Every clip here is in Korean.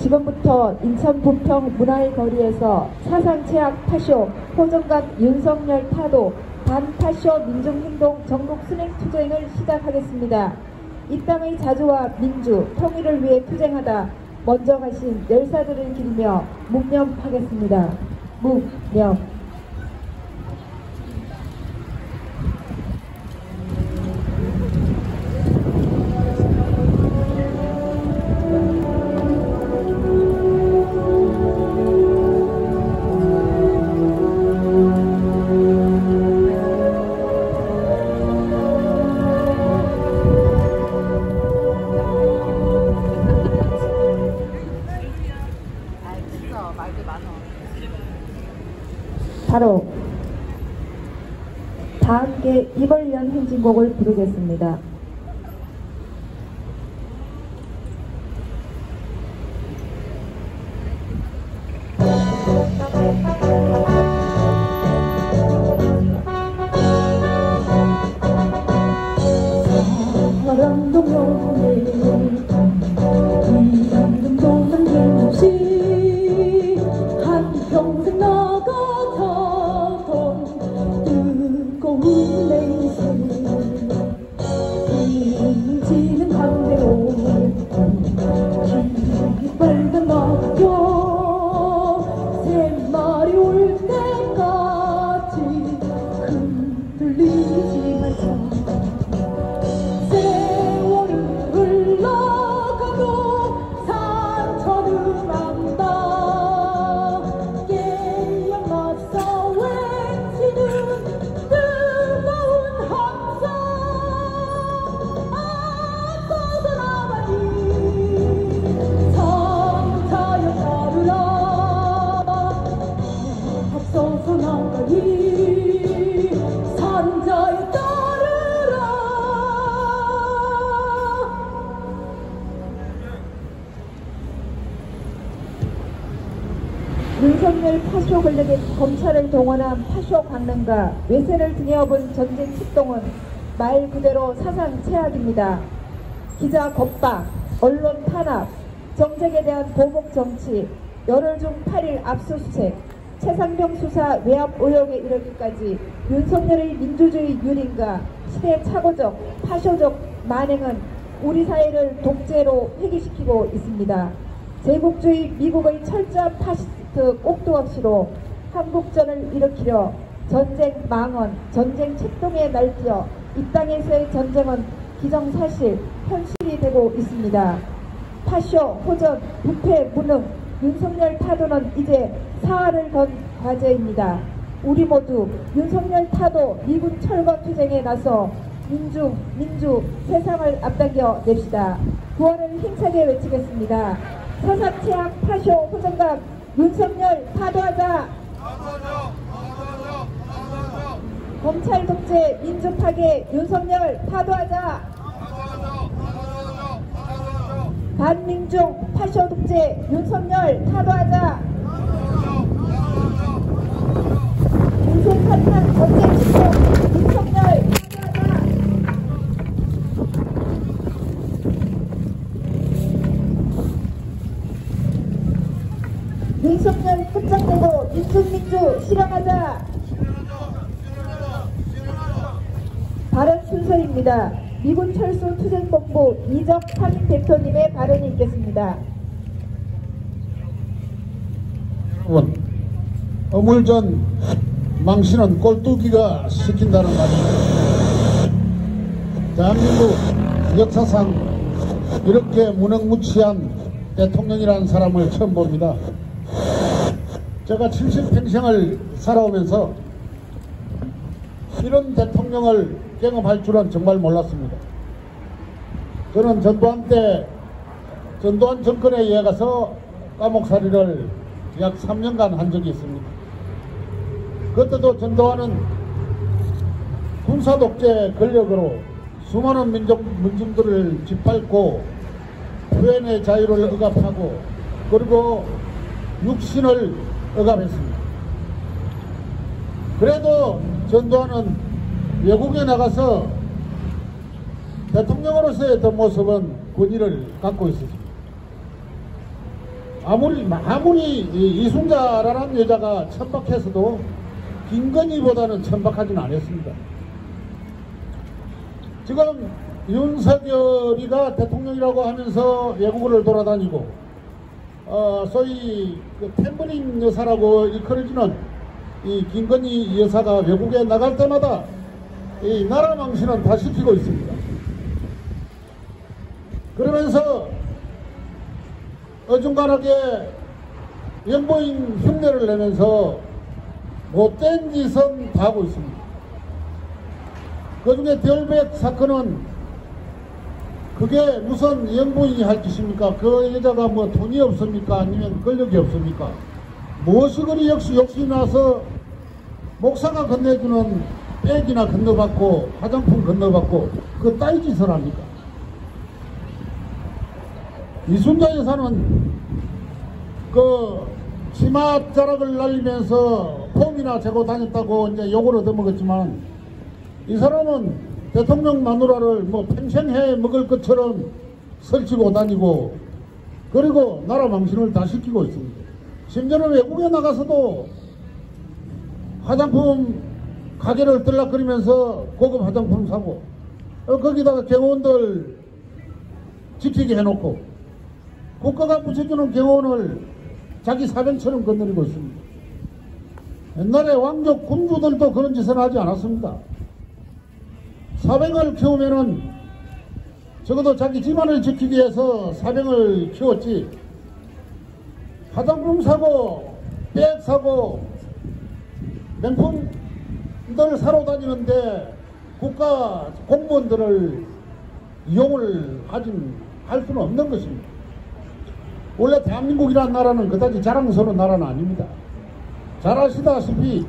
지금부터 인천 부평 문화의 거리에서 사상체학 파쇼 호정각 윤석열 타도 반파쇼 민중행동 전국 순행 투쟁을 시작하겠습니다. 이 땅의 자주와 민주, 통일을 위해 투쟁하다 먼저 가신 열사들을 기리며 묵념하겠습니다. 묵념. 바로 다 함께 이벌연 행진곡을 부르겠습니다. 윤석열 파쇼 권력에 검찰을 동원한 파쇼 강령과 외세를 등에 업은 전쟁 출동은 말 그대로 사상 최악입니다. 기자 겁박, 언론 탄압, 정쟁에 대한 보복 정치, 열흘 중 8일 압수수색, 최상병 수사 외압 의혹에 이르기까지 윤석열의 민주주의 유린과 시대착오적, 파쇼적 만행은 우리 사회를 독재로 회귀시키고 있습니다. 제국주의 미국의 철저한 파시스트 꼭두각시로 한국전을 일으키려 전쟁 망언, 전쟁 책동에 날뛰어 이 땅에서의 전쟁은 기정사실, 현실이 되고 있습니다. 파쇼, 호전, 부패, 무능, 윤석열 타도는 이제 사활을 건 과제입니다. 우리 모두 윤석열 타도 미군 철거 투쟁에 나서 민주, 세상을 앞당겨 냅시다. 구호를 힘차게 외치겠습니다. 사상체학 파쇼 호정각 윤석열 타도하자. 검찰 독재 민주 파괴 윤석열 타도하자. 반민중 파쇼 독재 윤석열 타도하자. 인생 사탄 전쟁 집중 윤석열 타도하자. 윤석열 끝장내고 민주 실현하자. 발언 순서입니다. 미군 철수 투쟁본부 이적 상임 대표님의 발언이 있겠습니다. 여러분, 어물전 망신은 꼴뚜기가 시킨다는 말입니다. 대한민국 역사상 이렇게 무능무치한 대통령이라는 사람을 처음 봅니다. 제가 70평생을 살아오면서 이런 대통령을 경험할 줄은 정말 몰랐습니다. 저는 전두환 정권에 의해 가서 감옥살이를 약 3년간 한 적이 있습니다. 그때도 전두환은 군사독재 권력으로 수많은 민중들을 짓밟고 표현의 자유를 억압하고 그리고 육신을 억압했습니다. 그래도 전두환은 외국에 나가서 대통령으로서의 어떤 모습은 권위를 갖고 있었습니다. 아무리 이순자라는 여자가 천박해서도 김건희보다는 천박하진 않았습니다. 지금 윤석열이가 대통령이라고 하면서 외국을 돌아다니고 소위 그 탬버린 여사라고 일컬어지는 이 김건희 여사가 외국에 나갈 때마다 이 나라 망신은 다 시키고 있습니다. 그러면서 어중간하게 영부인 흉내를 내면서 못된 짓은 다 하고 있습니다. 그 중에 별백 사건은 그게 무슨 영부인이 할 짓입니까? 그 여자가 뭐 돈이 없습니까? 아니면 권력이 없습니까? 무엇이 그리 역시 욕심이 나서 목사가 건네주는 백이나 건너받고 화장품 건너받고 그 따위 짓을 합니까? 이순자 여사는 그 치마 자락을 날리면서 폼이나 재고 다녔다고 이제 욕을 얻어먹었지만 이 사람은 대통령 마누라를 뭐 평생 해 먹을 것처럼 설치고 다니고 그리고 나라 망신을 다 시키고 있습니다. 심지어는 외국에 나가서도 화장품 가게를 들락거리면서 고급 화장품 사고 거기다가 경호원들 지키게 해놓고 국가가 붙여주는 경호원을 자기 사병처럼 건드리고 있습니다. 옛날에 왕족 군주들도 그런 짓을 하지 않았습니다. 사병을 키우면은 적어도 자기 집안을 지키기 위해서 사병을 키웠지 화장품 사고 백 사고 명품들 사러 다니는데 국가 공무원들을 이용을 할 수는 없는 것입니다. 원래 대한민국이라는 나라는 그다지 자랑스러운 나라는 아닙니다. 잘 아시다시피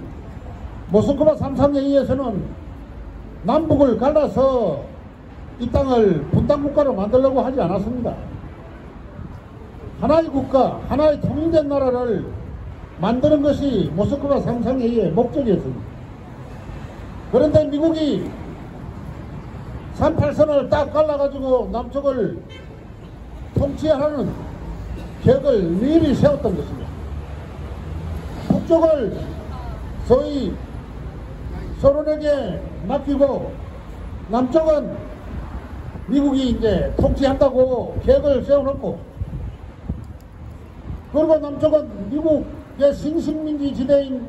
모스크바 삼상회의에서는 남북을 갈라서 이 땅을 분단국가로 만들려고 하지 않았습니다. 하나의 국가, 하나의 통일된 나라를 만드는 것이 모스크바 삼상회의의 목적이었습니다. 그런데 미국이 38선을 딱 갈라가지고 남쪽을 통치하라는 계획을 미리 세웠던 것입니다. 북쪽을 소위 소련에게 맡기고 남쪽은 미국이 이제 통치한다고 계획을 세워놓고 그리고 남쪽은 미국의 신식민지 지대인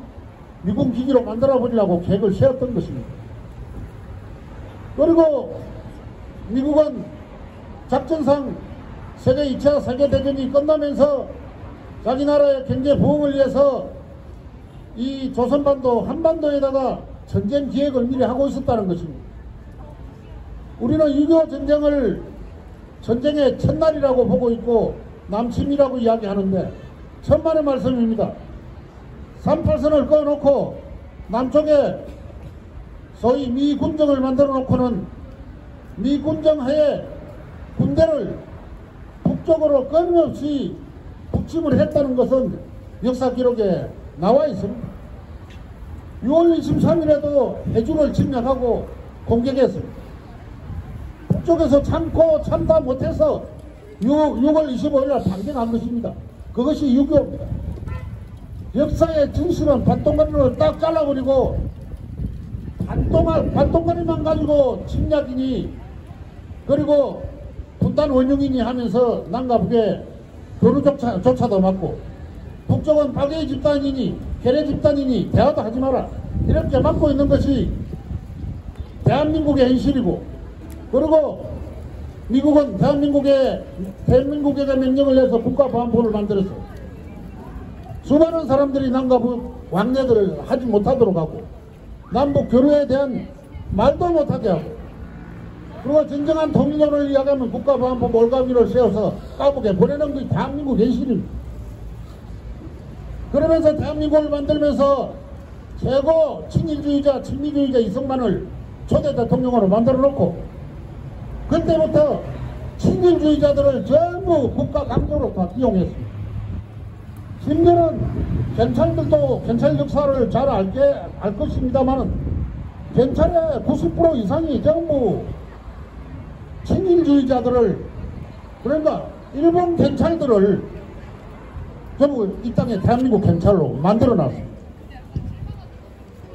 미군 기지로 만들어 버리려고 계획을 세웠던 것입니다. 그리고 미국은 작전상 세계 2차 세계대전이 끝나면서 자기 나라의 경제 부흥을 위해서 이 조선반도 한반도에다가 전쟁 기획을 미리 하고 있었다는 것입니다. 우리는 6.25 전쟁을 전쟁의 첫날이라고 보고 있고 남침이라고 이야기하는데 천만의 말씀입니다. 38선을 꺼놓고 남쪽에 소위 미군정을 만들어 놓고는 미군정 하에 군대를 북쪽으로 끊임없이 북침을 했다는 것은 역사 기록에 나와 있습니다. 6월 23일에도 해주를 침략하고 공격했습니다. 북쪽에서 참다 못해서 6월 25일날 반격한 것입니다. 그것이 6.25입니다. 역사의 진실은 반동가리를 딱 잘라버리고 반동가리만 가지고 침략이니 그리고 분단 원흉이니 하면서 남과 북에 교류조차도 맞고 북쪽은 박해의 집단이니 괴뢰 집단이니 대화도 하지 마라 이렇게 막고 있는 것이 대한민국의 현실이고 그리고 미국은 대한민국에게 명령을 내서 국가보안법을 만들어서 수많은 사람들이 남과 북 왕래들을 하지 못하도록 하고 남북 교류에 대한 말도 못하게 하고 그리고 진정한 통일론을 이야기하면 국가보안법 올가미를 세워서 까북에 보내는 게 대한민국 현실입니다. 그러면서 대한민국을 만들면서 최고 친일주의자, 친미주의자 이승만을 초대 대통령으로 만들어 놓고 그때부터 친일주의자들을 전부 국가 강조로 다 이용했습니다. 심지어는 경찰들도 경찰 역사를 잘 알 것입니다만은 경찰의 90% 이상이 전부 친일주의자들을 그러니까 일본 경찰들을 전부 이 땅에 대한민국 경찰로 만들어놨습니다.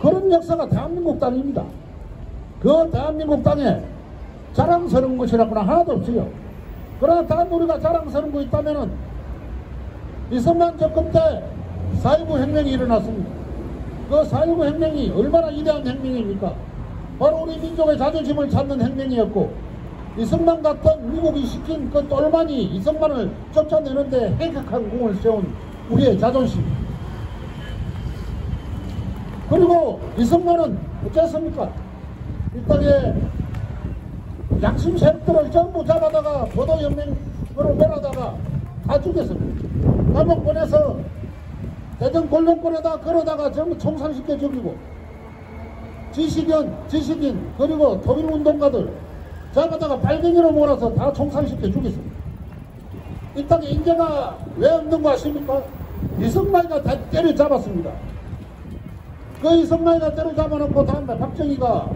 그런 역사가 대한민국 땅입니다. 그 대한민국 땅에 자랑스러운 것이라고는 하나도 없어요. 그러나 다른 우리가 자랑스러운 거 있다면은 이승만 정권 때 4.19 혁명이 일어났습니다. 그 4.19 혁명이 얼마나 위대한 혁명입니까? 바로 우리 민족의 자존심을 찾는 혁명이었고, 이승만 같은 미국이 시킨 그 똘마니 이승만을 쫓아내는데 해격한 공을 세운 우리의 자존심. 그리고 이승만은 어쨌습니까? 이 땅에 양심 세력들을 전부 잡아다가 보도연맹으로 몰아다가 다 죽였습니다. 감옥권에서 대전 골동권에다 걸어다가 전부 총살시켜 죽이고, 지식인 그리고 토일운동가들 잡아다가 발갱이로 몰아서 다 총살시켜 죽였습니다. 이 땅에 인재가 왜 없는 거 아십니까? 이승만이가 다 때려잡았습니다. 그 이승만이가 때려잡아놓고 다음에 박정희가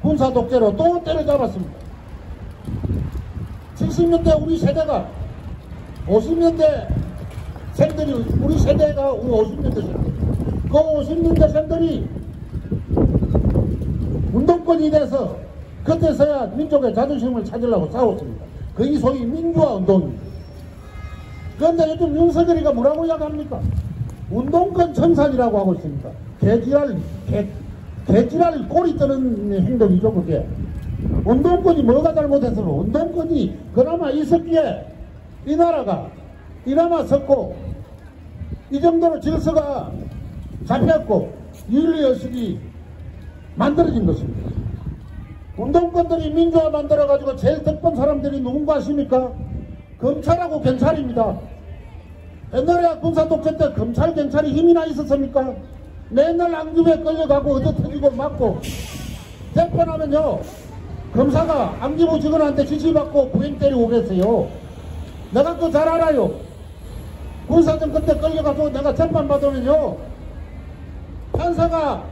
군사독재로 또 때려잡았습니다. 70년대 우리 세대가 50년대 생들이 우리 세대가 우리 50년대 생들 그 50년대 생들이 운동권이 돼서 그때서야 민족의 자존심을 찾으려고 싸웠습니다. 그게 소위 민주화 운동입니다. 그런데 요즘 윤석열이가 뭐라고 이야기합니까? 운동권 청산이라고 하고 있습니다. 개지랄 꼬리 뜨는 행동이죠, 그게. 운동권이 뭐가 잘못했으면 운동권이 그나마 있었기에 이 나라가 이나마 섰고 이 정도로 질서가 잡혔고 윤리의식이 만들어진 것입니다. 운동권들이 민주화 만들어가지고 제일 득본 사람들이 누군가 아십니까? 검찰하고 경찰입니다. 옛날에 군사독재 때 검찰 경찰이 힘이나 있었습니까? 맨날 앙금에 끌려가고 얻어 터지고 맞고 재판하면요 검사가 안기부 직원한테 지시받고 부행 때리고 그랬어요. 내가 그거 잘 알아요. 군사정권 때 끌려가서 내가 재판 받으면요 판사가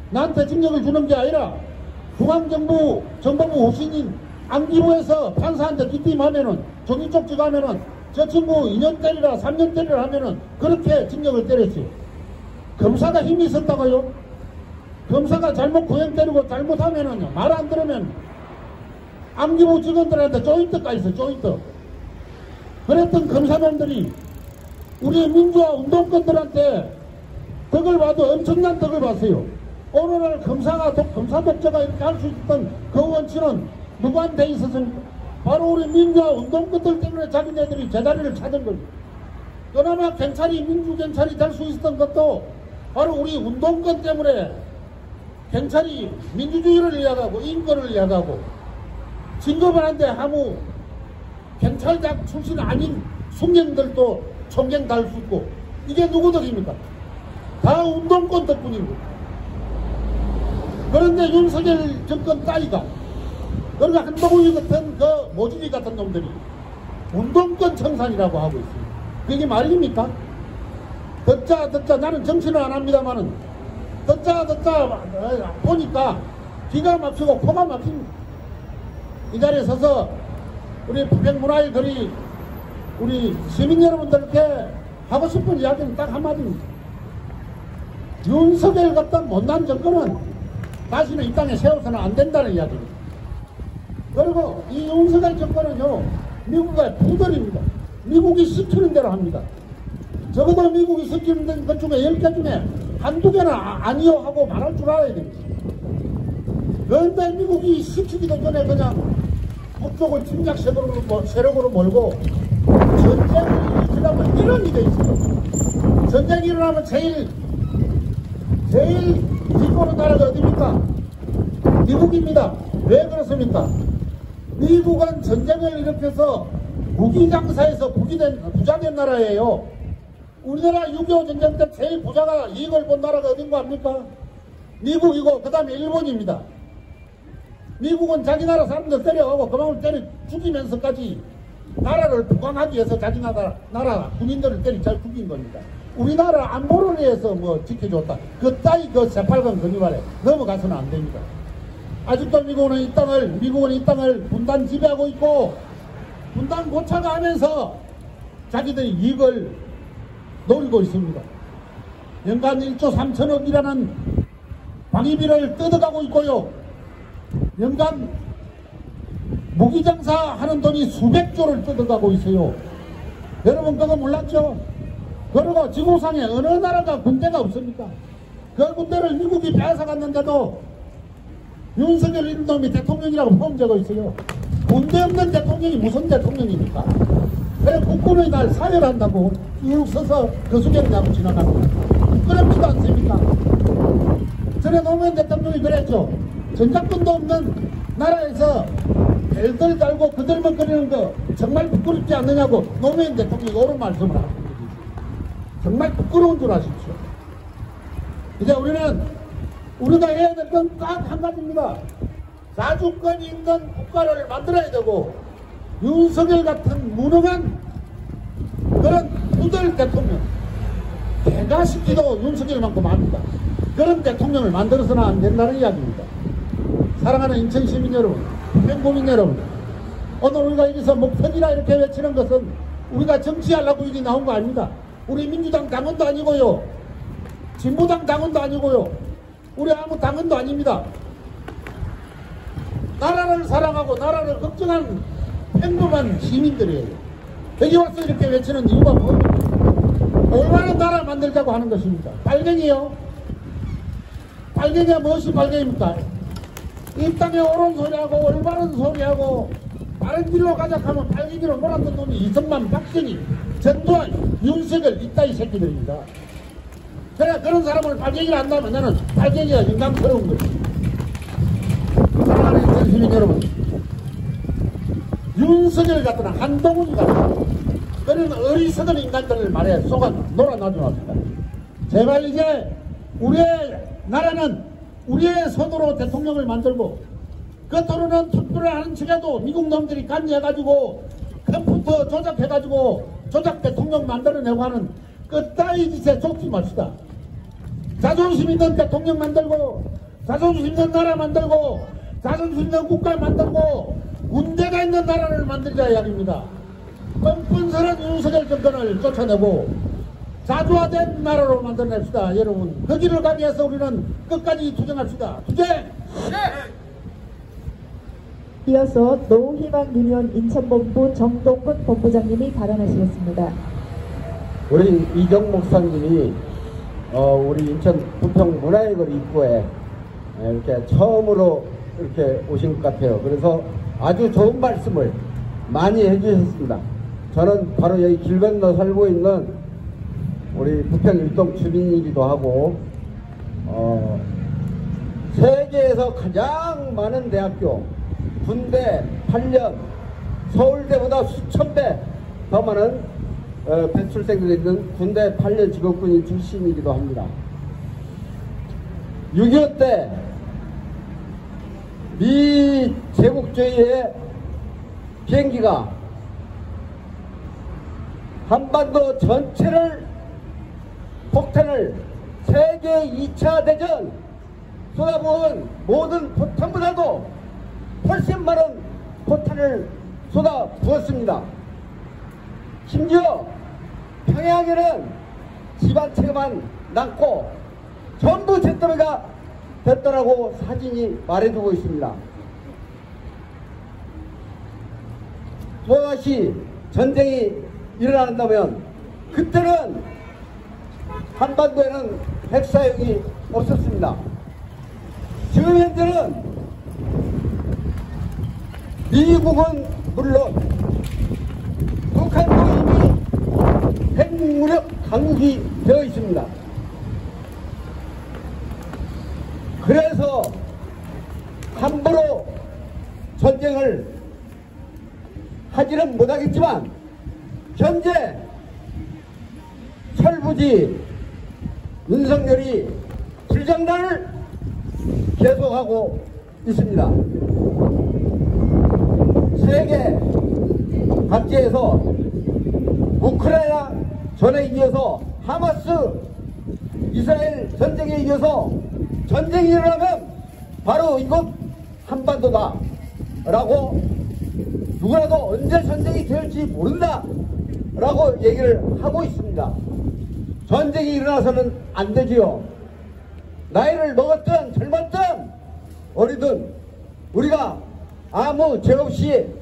나한테 징역을 주는 게 아니라 중앙정부 정보부 후신인 안기부에서 판사한테 기팀하면은 정의 쪽지가 하면은 저 친구 2년 때리라 3년 때리라 하면은 그렇게 징역을 때렸어요. 검사가 힘이 있었다고요? 검사가 잘못 구형 때리고 잘못하면은 말 안 들으면 안기부 직원들한테 조인트가 있어, 조인트. 그랬던 검사들이 우리 민주화 운동권들한테 덕을 봐도 엄청난 덕을 봤어요. 오늘날 검사 독재가 이렇게 할 수 있었던 그 원치는 누구한테 있었습니까? 바로 우리 민주화 운동권들 때문에 자기네들이 제자리를 찾은 겁니다. 그나마 경찰이 민주경찰이 될 수 있었던 것도 바로 우리 운동권 때문에 경찰이 민주주의를 이야기하고 인권을 이야기하고 진급을 하는데 아무 경찰장 출신 아닌 숙령들도 총경 달 수 있고 이게 누구 덕입니까? 다 운동권 덕분입니다. 그런데 윤석열 정권 따위가 그리고 한동훈이 같은 그 모질이 같은 놈들이 운동권 청산이라고 하고 있습니다. 그게 말입니까? 듣자 나는 정치는 안 합니다만은 듣자 보니까 기가 막히고 코가 막힙니다. 이 자리에 서서 우리 부평문화의 거리 우리 시민 여러분들께 하고 싶은 이야기는 딱 한마디입니다. 윤석열 같은 못난 정권은 다시는 이 땅에 세워서는 안 된다는 이야기입니다. 그리고 이 윤석열 정권은요 미국의 부들입니다. 미국이 시키는 대로 합니다. 적어도 미국이 시키는 것 중에 10개 중에 한두 개는 아니요 하고 말할 줄 알아야 됩니다. 그런데 미국이 시키기도 전에 그냥 북쪽을 침략 세력으로 몰고 전쟁을 일으키려면 이런 일이 있어요. 전쟁이 일어나면 제일 뒷거는 나라가 어디입니까? 미국입니다. 왜 그렇습니까? 미국은 전쟁을 일으켜서 무기장사에서 부자된 나라예요. 우리나라 6.25 전쟁 때 제일 부자가 이익을 본 나라가 어딘가 합니까? 미국이고 그 다음에 일본입니다. 미국은 자기 나라 사람들 때려가고 그만큼 때려 죽이면서까지 나라를 부강하기 위해서 자기 나라 군인들을 때려 잘 죽인 겁니다. 우리나라 안보를 위해서 뭐 지켜줬다. 그 따위 그 새빨간 거짓말에 넘어가서는 안 됩니다. 아직도 미국은 이 땅을 분단 지배하고 있고 분단 고착하면서 자기들이 이익을 노리고 있습니다. 연간 1조 3천억이라는 방위비를 뜯어가고 있고요. 연간 무기장사 하는 돈이 수백조를 뜯어가고 있어요. 여러분 그거 몰랐죠? 그리고 지구상에 어느 나라가 군대가 없습니까? 그 군대를 미국이 빼앗아갔는데도 윤석열 이놈이 대통령이라고 포함되고 있어요. 군대 없는 대통령이 무슨 대통령입니까? 그래 국군의 날 사열한다고 쭉 서서 거수경하고 지나가는 거예요. 부끄럽지도 않습니까? 전에 노무현 대통령이 그랬죠. 전작권도 없는 나라에서 별들 달고 그들먹거리는 거 정말 부끄럽지 않느냐고 노무현 대통령이 옳은 말씀을 하고 있습니다. 정말 부끄러운 줄 아십시오. 이제 우리가 해야 될 건 딱 한 가지입니다. 자주권이 있는 국가를 만들어야 되고 윤석열 같은 무능한 그런 부들 대통령, 개가 시키도 윤석열만큼 압니다. 그런 대통령을 만들어서는 안 된다는 이야기입니다. 사랑하는 인천 시민 여러분, 평국민 여러분, 오늘 우리가 여기서 목표지라 이렇게 외치는 것은 우리가 정치하려고 여기 나온 거 아닙니다. 우리 민주당 당원도 아니고요, 진보당 당원도 아니고요, 우리 아무 당원도 아닙니다. 나라를 사랑하고 나라를 걱정하는 평범한 시민들이에요. 여기 와서 이렇게 외치는 이유가 뭡니까? 얼마나 나라 만들자고 하는 것입니다. 빨갱이요? 빨갱이가 무엇이 빨갱입니까? 이 땅에 옳은 소리하고 올바른 소리하고 다른 길로 가자 하면 빨갱이로 몰았던 놈이 이승만, 박정희, 전두환, 윤석열 이따위 새끼들입니다. 그래 그런 사람을 빨갱이를 한다면 나는 빨갱이가 인간스러운 것입니다. 사랑하는 인천 시민 여러분, 윤석열 같은 한동훈 같은 그런 어리석은 인간들을 말해 속아 놀아놔줘 놨습니다. 제발 이제 우리의 나라는 우리의 손으로 대통령을 만들고 그 또는 투표를 하는 척에도 미국 놈들이 관여해가지고 컴퓨터 조작해가지고 조작 대통령 만들어내고 하는 그 따위 짓에 쫓지 맙시다. 자존심 있는 대통령 만들고 자존심 있는 나라 만들고 자존심 있는 국가 만들고 군대가 있는 나라를 만들자 이야기입니다. 뻔뻔스런 윤석열 정권을 쫓아내고 자주화된 나라로 만들어냅시다. 여러분 그 길을 가기 위해서 우리는 끝까지 투쟁합시다. 투쟁! 이어서 노희망 유니온 인천본부 정동근 본부장님이 발언하시겠습니다. 우리 이정 목사님이 우리 인천 부평 문화의거리 입구에 이렇게 처음으로 이렇게 오신 것 같아요. 그래서 아주 좋은 말씀을 많이 해주셨습니다. 저는 바로 여기 길 건너 살고 있는 우리 부평 일동 주민이기도 하고 세계에서 가장 많은 대학교 군대 8년 서울대보다 수천 배 더 많은 배출생들이 있는 군대 8년 직업군인 출신이기도 합니다. 6.25 때 미 제국주의의 비행기가 한반도 전체를 폭탄을 세계 2차 대전 쏟아부은 모든 포탄보다도 훨씬 많은 포탄을 쏟아부었습니다. 심지어 평양에는 집안 채가만 남고 전부 잿더미가 됐더라고 사진이 말해주고 있습니다. 또다시 전쟁이 일어난다면 그때는 한반도에는 핵사용이 없었습니다. 지금 현재는 미국은 물론 북한도 이미 핵무력 강국이 되어 있습니다. 그래서 함부로 전쟁을 하지는 못하겠지만 현재 철부지 윤석열이 불장난을 계속하고 있습니다. 세계 각지에서 우크라이나 전에 이어서 하마스 이스라엘 전쟁에 이어서 전쟁이 일어나면 바로 이곳 한반도다 라고 누구라도 언제 전쟁이 될지 모른다 라고 얘기를 하고 있습니다. 전쟁이 일어나서는 안 되지요. 나이를 먹었든 젊었든 어리든 우리가 아무 죄 없이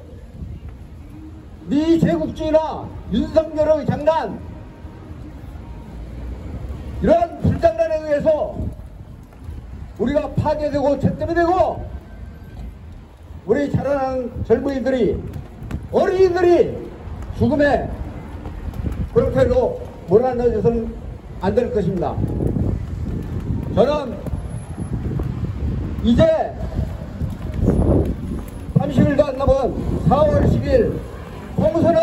미 제국주의나 윤석열의 장난, 이런 불장난에 의해서 우리가 파괴되고 채점이 되고 우리 자라나는 젊은이들이, 어린이들이 죽음의 그렇게로 몰아넣어져서는 안 될 것입니다. 저는 이제 30일도 안 남은 4월 10일 공수는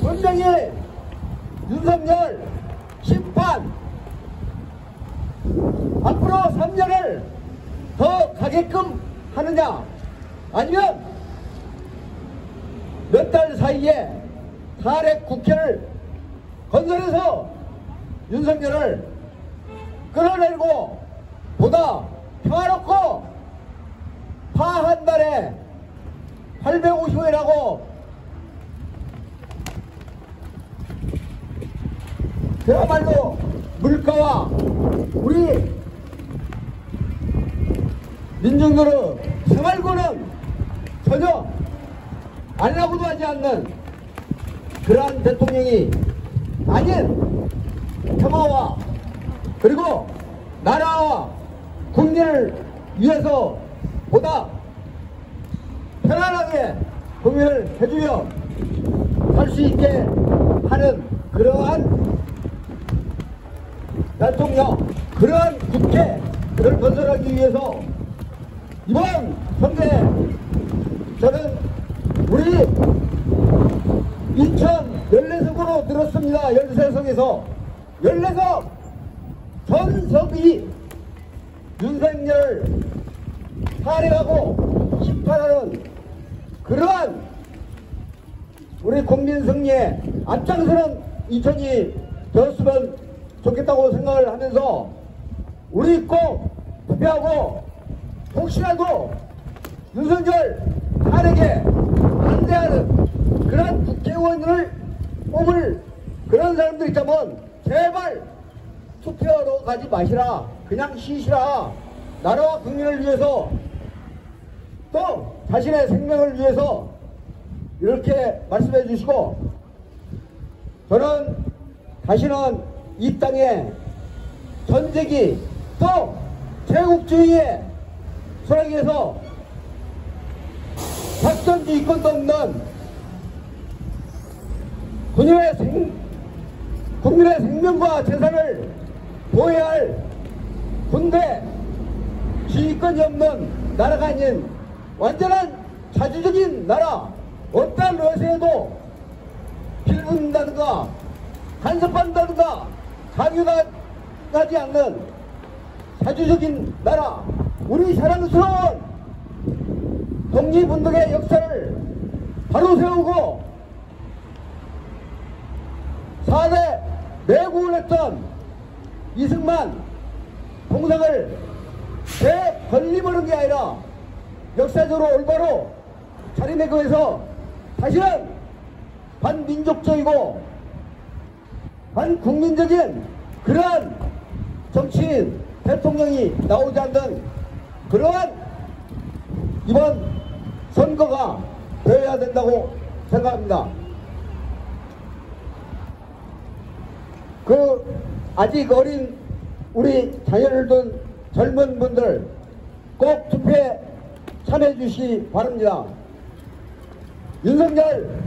분명히 윤석열 심판, 앞으로 3년을 더 가게끔 하느냐, 아니면 몇 달 사이에 탄핵 국회를 건설해서 윤석열을 끌어내리고 보다 평화롭고 파 한 달에 850원이라고 그야말로 물가와 우리 민중들의 생활고는 전혀 알라고도 하지 않는 그러한 대통령이 아닌 평화와 그리고 나라와 국민을 위해서 보다 편안하게 국민을 해주며 할 수 있게 하는 그러한 대통령, 그러한 국회를 건설하기 위해서 이번 선거에 저는 우리 인천 14석으로 들었습니다. 13석에서 14석 전석이 윤석열 탄핵하고 심판하는 그러한 우리 국민 승리에 앞장서는 인천이 되었으면 좋겠다고 생각을 하면서 우리 꼭 투표하고 혹시라도 윤석열 탄핵에 반대하는 그런 국회의원을 뽑을 그런 사람들 있다면 제발 투표하러 가지 마시라. 그냥 쉬시라. 나라와 국민을 위해서 또 자신의 생명을 위해서 이렇게 말씀해 주시고, 저는 다시는 이 땅에 전쟁이 또 제국주의의 소락에서 작전지 이권도 없는 국민의 생명과 재산을 보호해야 할 군대 지휘권이 없는 나라가 아닌 완전한 자주적인 나라, 어떠한 러시아에도 빌붙는다든가 간섭한다든가 강요하지 않는 자주적인 나라, 우리 자랑스러운 독립운동의 역사를 바로 세우고 4대 내국을 했던 이승만 동상을 되걸림하는 게 아니라 역사적으로 올바로 자리매김해서 다시는 반민족적이고 반국민적인 그러한 정치인 대통령이 나오지 않는 그러한 이번 선거가 되어야 된다고 생각합니다. 아직 어린 우리 자녀를 둔 젊은 분들 꼭 투표에 참여해 주시기 바랍니다. 윤석열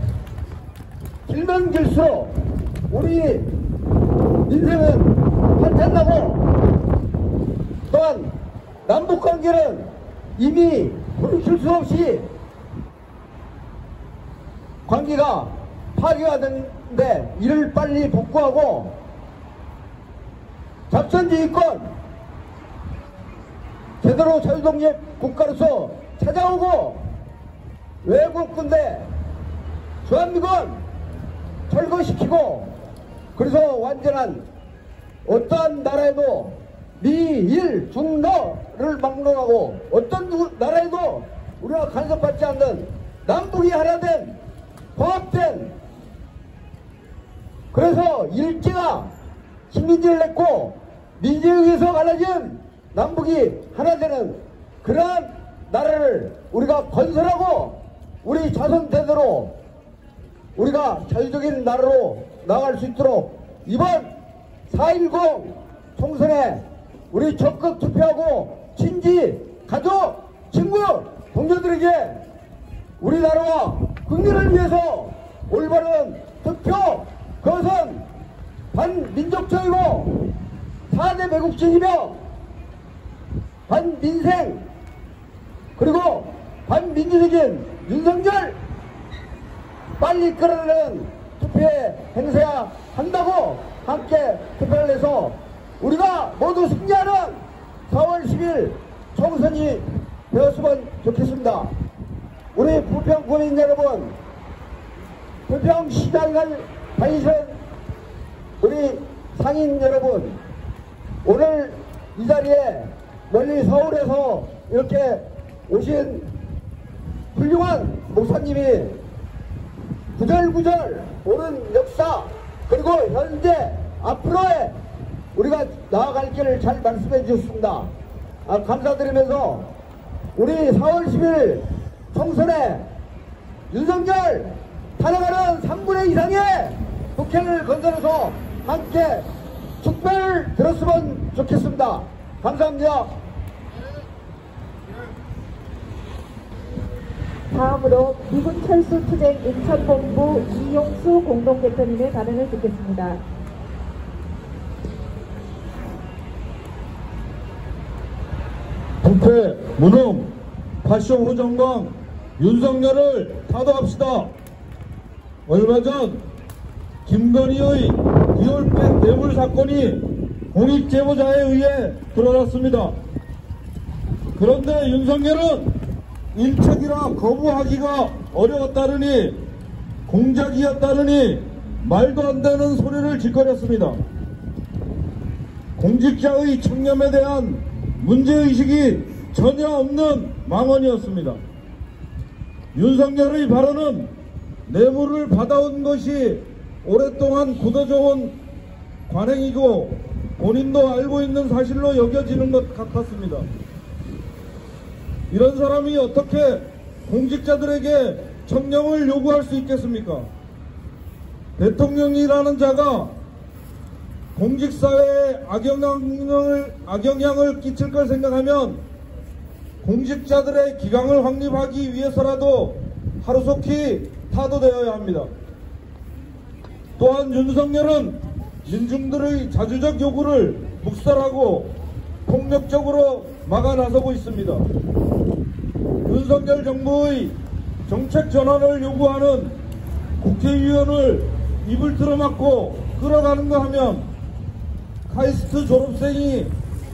길면 길수록 우리 인생은 한탄나고, 또한 남북관계는 이미 돌이킬 수 없이 관계가 파괴가 됐는데 이를 빨리 복구하고 작전지휘권 제대로 자유독립 국가로서 찾아오고 외국 군대 주한미군 철거시키고, 그래서 완전한 어떠한 나라에도 미일 중러를 막론하고 어떤 나라에도 우리가 간섭받지 않는 남북이 하나 된 통합된, 그래서 일제가 식민지를 냈고 민주에 의해서 갈라진 남북이 하나 되는 그러한 나라를 우리가 건설하고 우리 자손 대대로 우리가 자유적인 나라로 나아갈 수 있도록 이번 4.10 총선에 우리 적극 투표하고 친지, 가족, 친구, 동료들에게 우리나라와 국민을 위해서 올바른 투표, 그것은 반민족적이고 4대 매국주의며 반민생 그리고 반민주적인 윤석열 빨리 끌어내는 투표에 행사해야 한다고 함께 투표를 해서 우리가 모두 승리하는 4월 10일 총선이 되었으면 좋겠습니다. 우리 부평 구민 여러분, 부평시장을 다니신 우리 상인 여러분, 오늘 이 자리에 멀리 서울에서 이렇게 오신 훌륭한 목사님이 구절구절 옳은 역사 그리고 현재 앞으로의 우리가 나아갈 길을 잘 말씀해 주셨습니다. 감사드리면서 우리 4월 10일 총선에 윤석열 탄핵하는 3분의 2상의 국회를 건설해서 함께 축배를 들었으면 좋겠습니다. 감사합니다. 다음으로 미군 철수 투쟁 인천본부 이용수 공동대표님의 발언을 듣겠습니다. 부패, 무능, 파쇼 호정광, 윤석열을 타도합시다. 얼마 전 김건희의 리얼백 뇌물 사건이 공익제보자에 의해 드러났습니다. 그런데 윤석열은 일책이라 거부하기가 어려웠다느니 공작이었다느니 말도 안 되는 소리를 짓거렸습니다. 공직자의 청렴에 대한 문제의식이 전혀 없는 망언이었습니다. 윤석열의 발언은 뇌물을 받아온 것이 오랫동안 굳어져온 관행이고 본인도 알고 있는 사실로 여겨지는 것 같았습니다. 이런 사람이 어떻게 공직자들에게 청렴을 요구할 수 있겠습니까? 대통령이라는 자가 공직사회에 악영향을 끼칠 걸 생각하면 공직자들의 기강을 확립하기 위해서라도 하루속히 타도되어야 합니다. 또한 윤석열은 민중들의 자주적 요구를 묵살하고 폭력적으로 막아 나서고 있습니다. 윤석열 정부의 정책 전환을 요구하는 국회의원을 입을 틀어막고 끌어가는가 하면 카이스트 졸업생이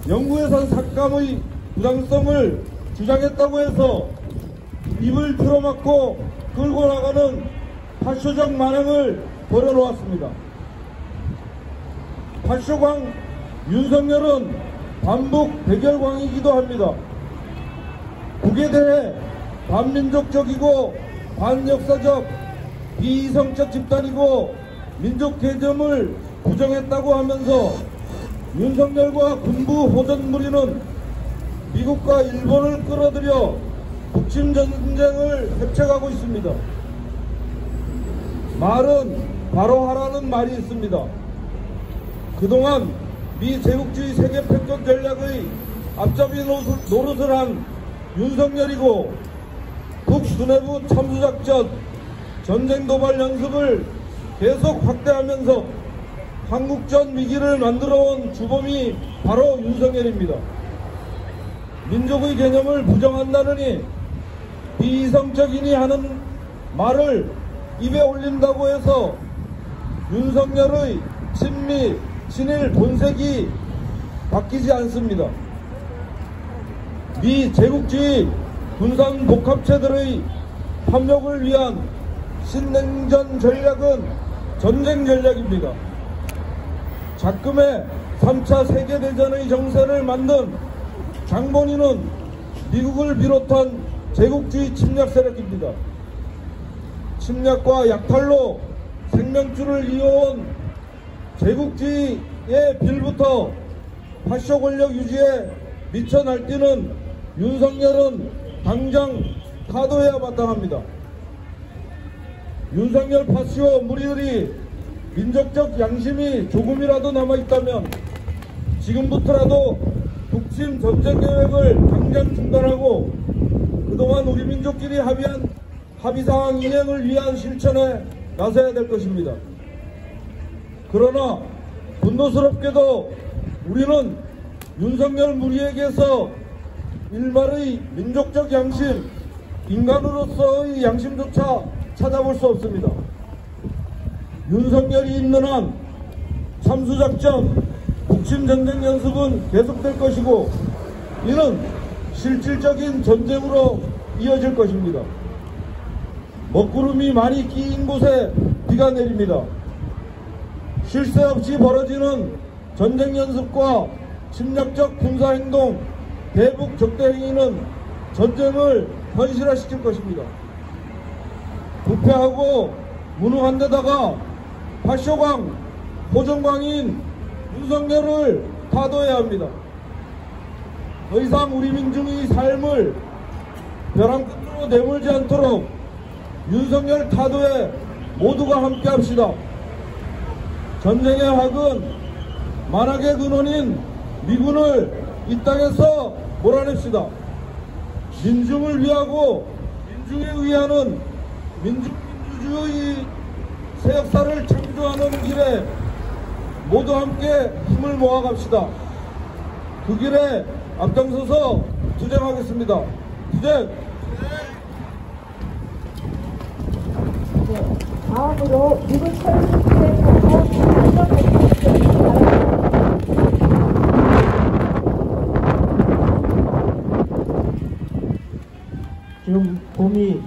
연구예산 삭감의 부당성을 주장했다고 해서 입을 틀어막고 끌고 나가는 파쇼적 만행을 벌여놓았습니다. 파쇼광 윤석열은 반북 백열광이기도 합니다. 북에 대해 반민족적이고 반역사적 비이성적 집단이고 민족 개념을 부정했다고 하면서 윤석열과 군부 호전 무리는 미국과 일본을 끌어들여 북침 전쟁을 획책하고 있습니다. 말은 바로 하라는 말이 있습니다. 그동안 미 제국주의 세계 패권 전략의 앞잡이 노릇을 한 윤석열이고 북수뇌부 참수작전 전쟁 도발 연습을 계속 확대하면서 한국전 위기를 만들어온 주범이 바로 윤석열입니다. 민족의 개념을 부정한다느니 비이성적이니 하는 말을 입에 올린다고 해서 윤석열의 친미, 친일 본색이 바뀌지 않습니다. 미 제국주의 군산 복합체들의 협력을 위한 신냉전 전략은 전쟁 전략입니다. 작금의 3차 세계대전의 정세를 만든 장본인은 미국을 비롯한 제국주의 침략 세력입니다. 침략과 약탈로 생명줄을 이어온 제국주의 빌부터 파쇼 권력 유지에 미쳐 날뛰는 윤석열은 당장 타도해야 마땅합니다. 윤석열 파쇼 무리들이 민족적 양심이 조금이라도 남아있다면 지금부터라도 북침 전쟁 계획을 당장 중단하고 그동안 우리 민족끼리 합의한 합의사항 이행을 위한 실천에 나서야 될 것입니다. 그러나 분노스럽게도 우리는 윤석열 무리에게서 일말의 민족적 양심, 인간으로서의 양심조차 찾아볼 수 없습니다. 윤석열이 있는 한 참수작전, 북침전쟁 연습은 계속될 것이고 이는 실질적인 전쟁으로 이어질 것입니다. 먹구름이 많이 끼인 곳에 비가 내립니다. 쉴 새 없이 벌어지는 전쟁 연습과 침략적 군사행동, 대북 적대 행위는 전쟁을 현실화시킬 것입니다. 부패하고 무능한 데다가 파쇼광, 호정광인 윤석열을 타도해야 합니다. 더 이상 우리 민중의 삶을 벼랑끝으로 내몰지 않도록 윤석열 타도에 모두가 함께 합시다. 전쟁의 학은 만악의 근원인 미군을 이 땅에서 몰아냅시다. 민중을 위하고 민중에 의하는 민주주의 새 역사를 창조하는 길에 모두 함께 힘을 모아갑시다. 그 길에 앞장서서 투쟁하겠습니다. 투쟁! 다음으로 미국 철수의 공고 한번 말씀드리기 바랍니다. 지금 봄이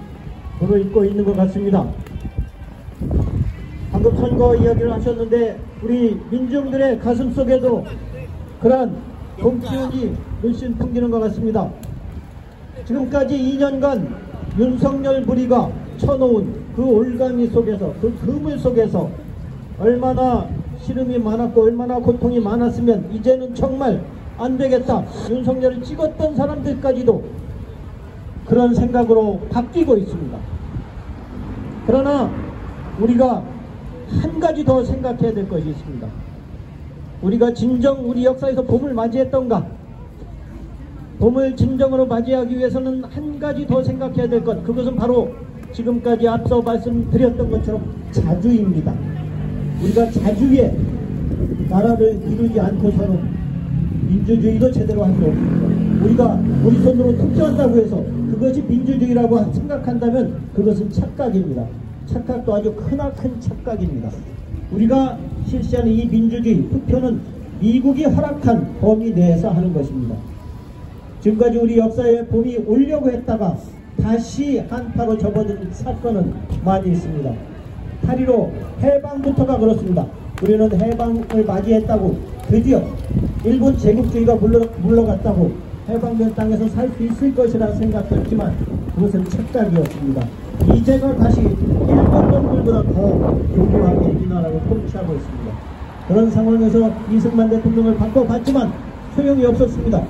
불어익고 있는 것 같습니다. 방금 선거 이야기를 하셨는데 우리 민중들의 가슴 속에도 그러한 봄 기운이 물씬 풍기는 것 같습니다. 지금까지 2년간 윤석열 무리가 쳐놓은 그 올가미 속에서, 그 그물 속에서 얼마나 시름이 많았고 얼마나 고통이 많았으면 이제는 정말 안 되겠다, 윤석열을 찍었던 사람들까지도 그런 생각으로 바뀌고 있습니다. 그러나 우리가 한 가지 더 생각해야 될 것이 있습니다. 우리가 진정 우리 역사에서 봄을 맞이했던가? 봄을 진정으로 맞이하기 위해서는 한 가지 더 생각해야 될 것, 그것은 바로 지금까지 앞서 말씀드렸던 것처럼 자주입니다. 우리가 자주에 나라를 이루지 않고서는 민주주의도 제대로 할 수 없습니다. 우리가 우리 손으로 투표한다고 해서 그것이 민주주의라고 생각한다면 그것은 착각입니다. 착각도 아주 크나큰 착각입니다. 우리가 실시하는 이 민주주의 투표는 미국이 허락한 범위 내에서 하는 것입니다. 지금까지 우리 역사에 봄이 오려고 했다가 다시 한파로 접어든 사건은 많이 있습니다. 8.15 해방부터가 그렇습니다. 우리는 해방을 맞이했다고 드디어 일본 제국주의가 물러갔다고 해방된 땅에서 살 수 있을 것이라 생각했지만 그것은 착각이었습니다. 이제가 다시 일본 놈들보다 더 교묘하게 이 나라를 통치하고 있습니다. 그런 상황에서 이승만 대통령을 바꿔봤지만 소용이 없었습니다.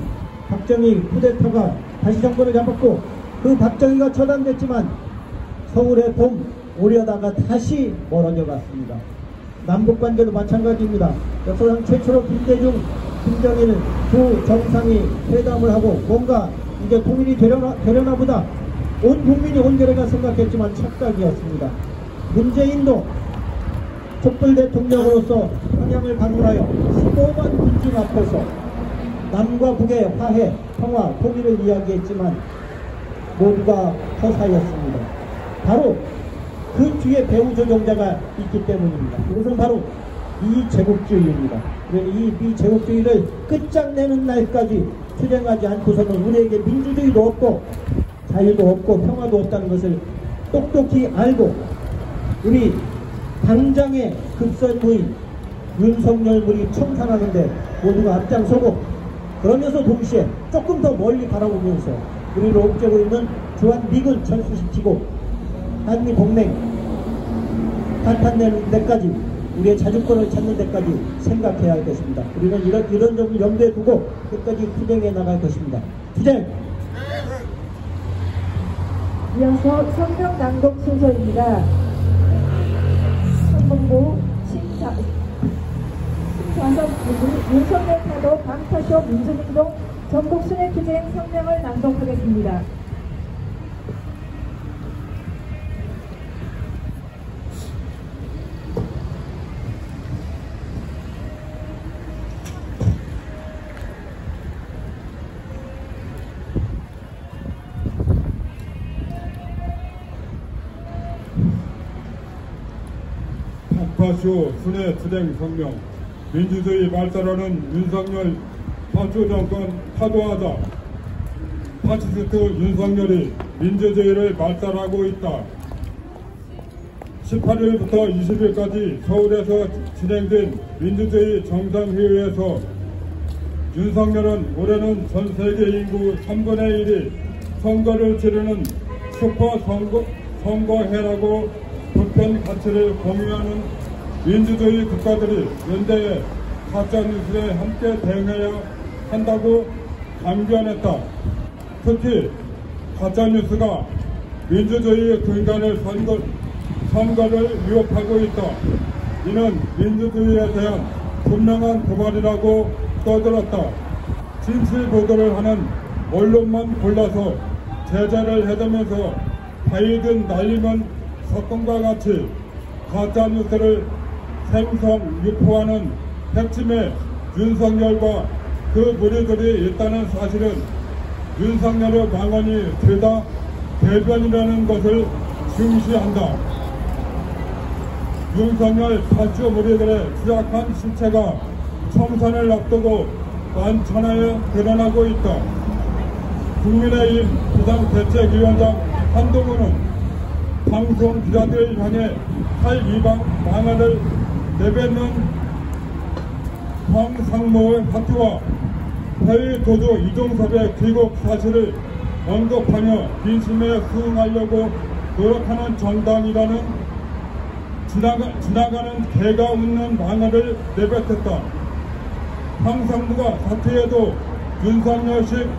박정희 쿠데타가 다시 정권을 잡았고 그 박정희가 처단됐지만 서울의 봄 오려다가 다시 멀어져 갔습니다. 남북관계도 마찬가지입니다. 역사상 최초로 김대중, 김정일 두 정상이 회담을 하고 뭔가 이제 통일이 되려나 보다 온 국민이 온겨레가 생각했지만 착각이었습니다. 문재인도 촛불 대통령으로서 평양을 방문하여 15만 군중 앞에서 남과 북의 화해, 평화, 통일을 이야기했지만 모두가 허사였습니다. 바로 그 뒤에 배후 조종자가 있기 때문입니다. 이것은 바로 미제국주의입니다. 이 미제국주의를 끝장내는 날까지 투쟁하지 않고서는 우리에게 민주주의도 없고 자유도 없고 평화도 없다는 것을 똑똑히 알고 우리 당장의 급선무인 윤석열 물이 청산하는데 모두가 앞장서고 그러면서 동시에 조금 더 멀리 바라보면서 우리를 옥죄고 있는 주한미군 철수시키고 한미 동맹 탄탄내는 데까지 우리의 자주권을 찾는 데까지 생각해야 하겠습니다. 우리는 이런 점을 염두에 두고 끝까지 투쟁해 나갈 것입니다. 투쟁! 이어서 성명 낭독 순서입니다. 선봉부 신자선 부부 윤석열 타도 방파쇼 민주운동 전국 순회 투쟁 성명을 낭독하겠습니다. 방파쇼 순회 투쟁 성명. 민주주의 발달하는 윤석열 파쇼 정권 타도하다. 파시스트 윤석열이 민주주의를 발달하고 있다. 18일부터 20일까지 서울에서 진행된 민주주의 정상회의에서 윤석열은 올해는 전 세계 인구 3분의 1이 선거를 치르는 슈퍼 선거해라고 보편 가치를 공유하는 민주주의 국가들이 연대해 가짜뉴스에 함께 대응해야 한다고 강변했다. 특히 가짜뉴스가 민주주의의 근간을 선거를 위협하고 있다. 이는 민주주의에 대한 분명한 도발이라고 떠들었다. 진실 보도를 하는 언론만 골라서 제재를 해대면서 바이든 날리면 사건과 같이 가짜뉴스를 생성 유포하는 핵심에 윤석열과 그 무리들이 있다는 사실은 윤석열의 망언이 죄다 대변이라는 것을 중시한다. 윤석열 파쇼 무리들의 추락한 실체가 총선을 앞두고 만천하에 드러나고 있다. 국민의힘 비상대책위원장 한동훈은 방송 기자들을 향해 탈이방 방안을 내뱉는 황상무의 학교와 해외 도주 이종섭의 귀국 사실을 언급하며 민심에 수응하려고 노력하는 정당이라는 지나가는 개가 웃는 망언을 내뱉었다. 황상무가 사퇴해도 윤석열식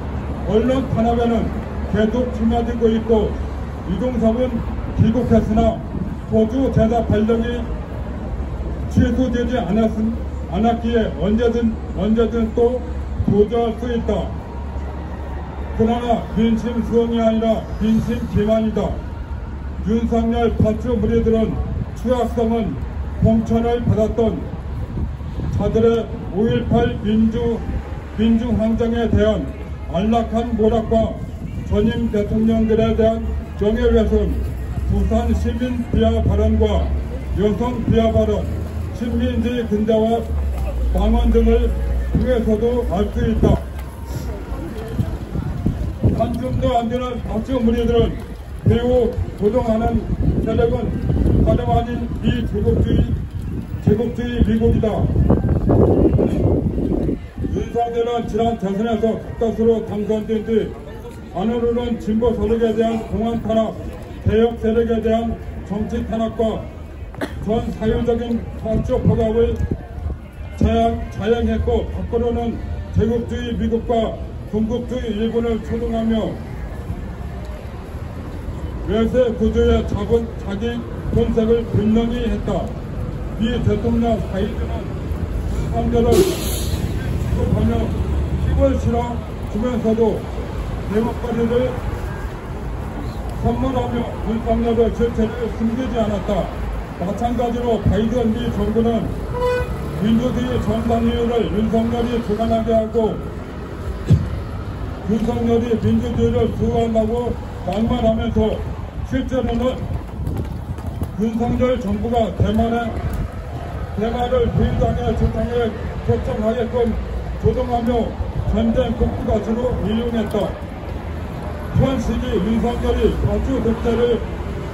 언론 탄압에는 계속 쏟아지고 있고 이종섭은 귀국했으나 도주 제자 발령이 취소되지 않았기에 언제든 또 도주할 수 있다. 그러나 민심 수용이 아니라 민심 기만이다. 윤석열 파쇼 무리들은 추악성은 공천을 받았던 자들의 5.18 민주항쟁에 대한 안락한 모락과 전임 대통령들에 대한 명예훼손, 부산 시민 비하 발언과 여성 비하 발언, 식민지 근대화 방언 등을 통해서도 알 수 있다. 한줌도 안 되는 파쇼 무리들은 배후 조종하는 세력은 다름 아닌 제국주의 미국이다. 윤석열은 지난 대선에서 가까스로 당선된 뒤 안으로는 진보 세력에 대한 공안 탄압, 개혁 세력에 대한 정치 탄압과 전 사회적인 파쇼 포갑을 자행했고 밖으로는 제국주의 미국과 군국주의 일본을 초등하며 외세 구조에 자기 본색을 분명히 했다. 미 대통령 바이든은 윤석열을 취급하며 힘을 실어 주면서도 대목거리를 선물하며 윤석열의 실체를 숨기지 않았다. 마찬가지로 바이든 미 정부는 민주주의 정상회의를 윤석열이 주관하게 하고 윤석열이 민주주의를 수호한다고 낭만하면서 실제로는 윤석열 정부가 대만을 비일당의 주장에 결정하게끔 조종하며 전쟁 국부가치로 이용했다. 현 시기 윤석열이 파쇼 독재를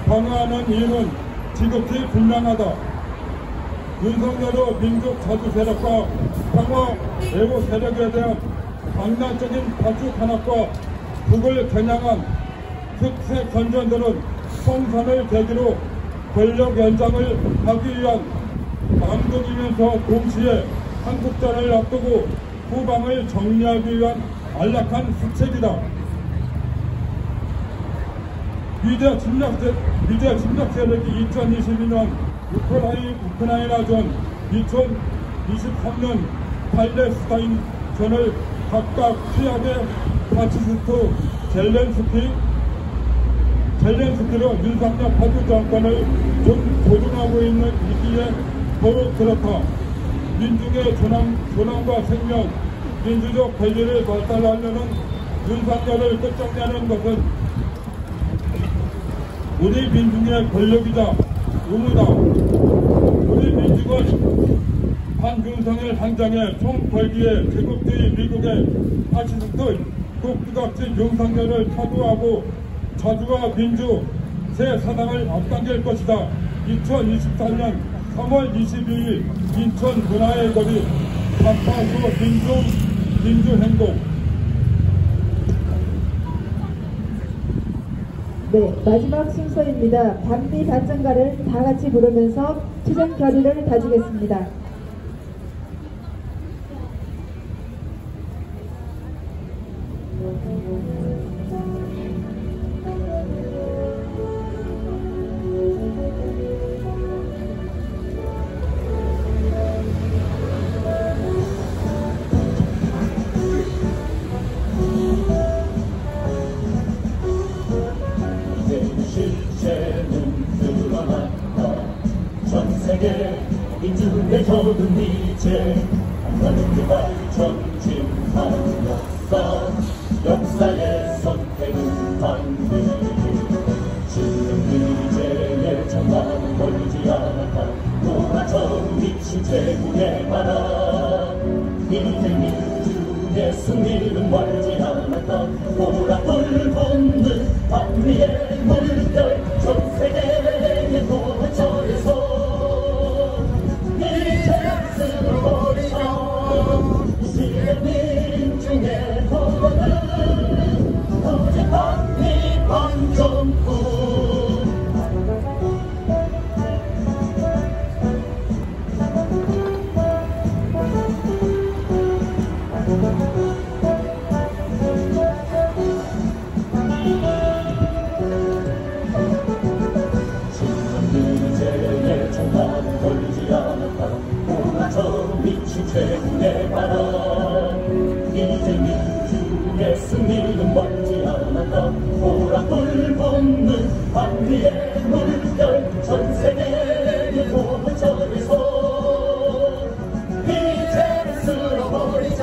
방어하는 이유는 지극히 분명하다. 윤석열의 민족 자주 세력과 평화 애국 세력에 대한 강단적인 파쇼 탄압과 북을 겨냥한 특색 선전들은 총선을 계기로 권력 연장을 하기 위한 망동이면서 동시에 한국전을 앞두고 후방을 정리하기 위한 안락한 수책이다. 미디어 침략 세력이 2022년 우크라이나전, 2023년 팔레스타인전을 각각 피하게 파치스트 젤렌스키로 윤석열 파주 정권을 조종하고 있는 이기에 더욱 그렇다. 민중의 존엄과 생명, 민주적 권리를 발달하려는 윤석열을 끝장내는 것은 우리 민중의 권력이자 의무다. 우리 민중은 반윤석열 한장의 총벌기에 제국주의 미국의 파시스트 국부각진 윤석열을 타도하고 자주와 민주 새 사당을 앞당길 것이다. 2024년 3월 22일 인천 문화의 거리 반파수 민주행동. 네, 마지막 순서입니다. 반미 반장가를 다 같이 부르면서 투쟁 결의를 다지겠습니다. 민중의 적은 이제 나는 그발 전진하였어. 역사의 선택은 반드시 지금 이제의 전망은 멀지 않았다. 돌아져 미친 제국의 바람 이제 민중의 승리는 멀지 않았다. 보라불 걷는 반미의 물결 전 세계의 도처에서 민중의 도전은 오직 반미 반정부. 신선들의 전화는 걸리지 않았다. 돌아서 미친 최고의 바람 이제 민중의 승리는 멀지 않았다. 보라불 걷는 반미의 물결 전 세계의 도처에서 이제 쓸어버리자.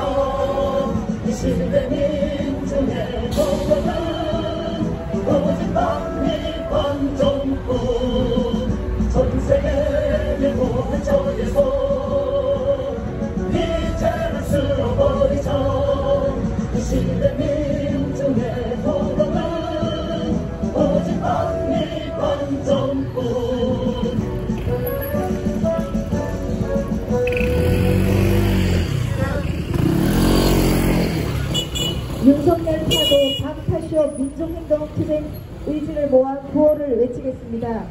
이 시대 민중의 도전은 오직 반미 반정부 전 세계의 도처에서 쓸어버리자. 이 시대 민중의 도전은 오직 반미 반정부. 윤석열 타도 방파쇼 민중행동 투쟁 의지를 모아 구호를 외치겠습니다.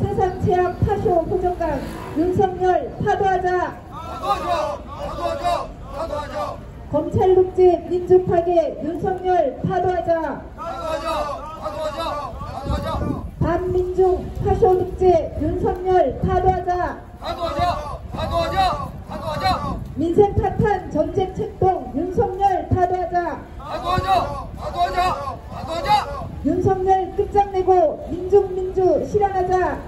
세상 최악 파쇼 호정강 윤석열 파도하자. 파도하자. 검찰 독재 민주 파괴 윤석열 파도하자. 반민중 파쇼 독재 윤석열 파도하자. 민생 파탄 전쟁 책동 윤석열 파도하자. 윤석열 끝장내고 민주 실현하자.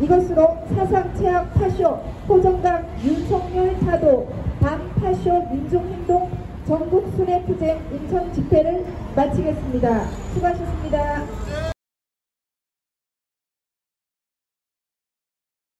이것으로 사상 최악 파쇼 호정강 윤석열 타도 반파쇼 민중행동 전국 순회 투쟁 인천 집회를 마치겠습니다. 수고하셨습니다.